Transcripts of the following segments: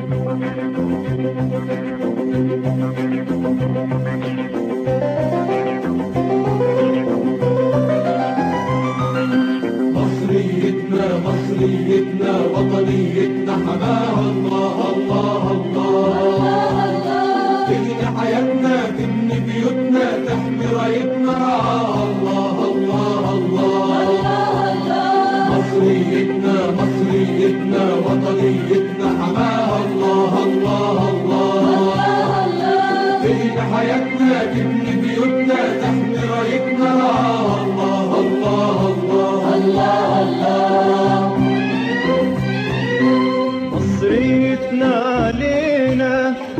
مصريتنا مصريتنا وطنيتنا حماها الله الله الله. تبني حياتنا تبني بيوتنا تحمي رايتنا رعاها الله الله الله. مصريتنا مصريتنا وطنيتنا حماها الله الله الله. تبني حياتنا تبني بيوتنا تحمي رايتنا رعاها الله الله الله. مصريتنا علينا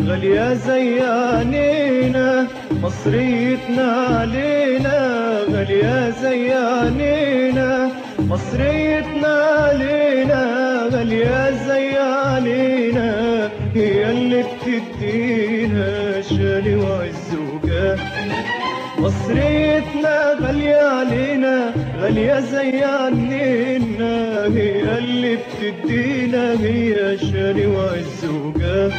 غالية زي عينينا، مصريتنا علينا غالية زي عينينا، مصريتنا علينا غالية زي عينينا، هي اللي بتدينا شان وعز وجاه. مصريتنا غالية علينا غالية زي عنينا، هي اللي بتدينا هي شان وعز وجاه.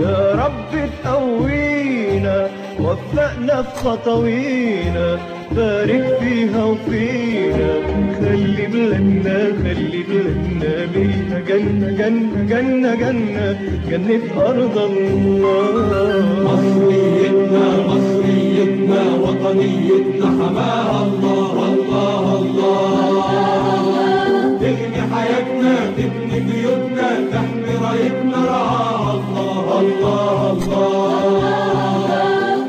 يا رب تقوينا وفقنا في خطوينا، بارك فيها وفينا، خلي بلادنا خلي بلادنا بيها جنة جنة جنة جنة جنة أرض الله. مصريتنا مصريتنا وطنيتنا حماها الله الله الله. تبني حياتنا تبني بيوتنا تحمي رايتنا رعاها الله الله الله.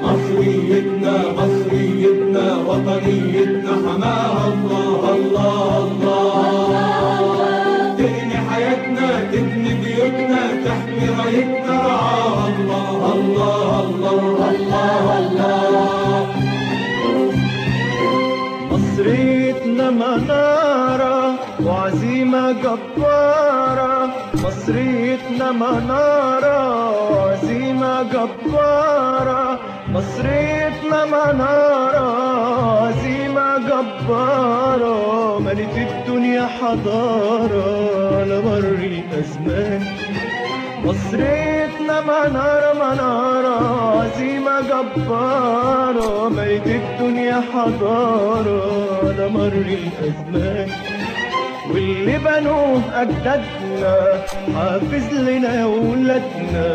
مصريتنا مصريتنا وطنيتنا حماها الله الله الله. تبني حياتنا تبني بيوتنا تحمي رايتنا رعاها الله الله الله الله. مصريتنا منارة وعزيمة جبارة، مصريتنا منارة وعزيمة جبارة، مصريتنا منارة وعزيمة جبارة، ملت الدنيا حضارة على مر الأزمان. مصريتنا منارة منارة عزيمة جبارة، ملت الدنيا حضارة على مر الأزمان. واللي بنوه أجدادنا حافظ لنا ولادنا،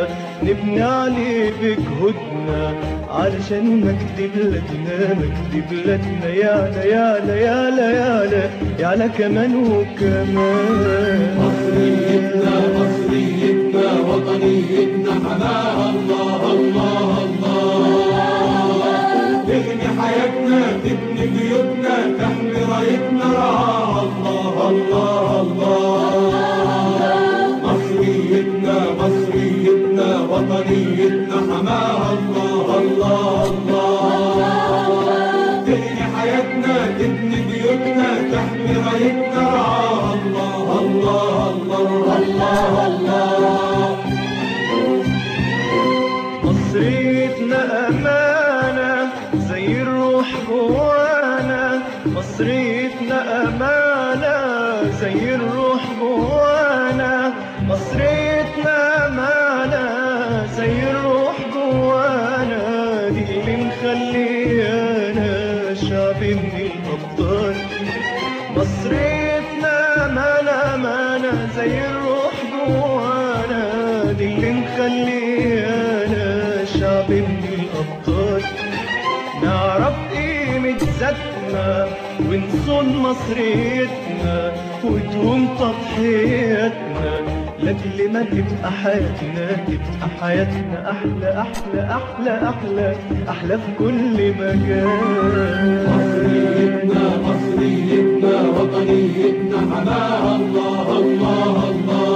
نبني عليه بجهودنا علشان مجد بلادنا مجد بلادنا يعلى يعلى يعلى يعلى يعلى كمان وكمان. مصريتنا مصريتنا وطنيتنا حماها الله الله الله. تبني حياتنا تبني بيوتنا تحمي رايتنا رعاها الله الله الله. مصريتنا مصريتنا وطنيتنا حماها الله الله الله. تبني حياتنا تبني بيوتنا تحمي رايتنا رعاها الله الله الله الله. مصريتنا أمانة زي الروح جوانا، مصريتنا أمانة زي الروح جوانا، مصريتنا أمانة زي الروح جوانا، دي اللي مخليانا شعب من الأبطال. مصريتنا أمانة أمانة زي الروح جوانا، دي اللي مخليانا شعب من الأبطال. نعرف قيمة ذاتنا ونصون مصريتنا وتقوم تضحياتنا، لأجل ما تبقى حياتنا تبقى حياتنا أحلى أحلى أحلى أحلى أحلى في كل مجال. مصريتنا مصريتنا وطنيتنا حماها الله الله الله.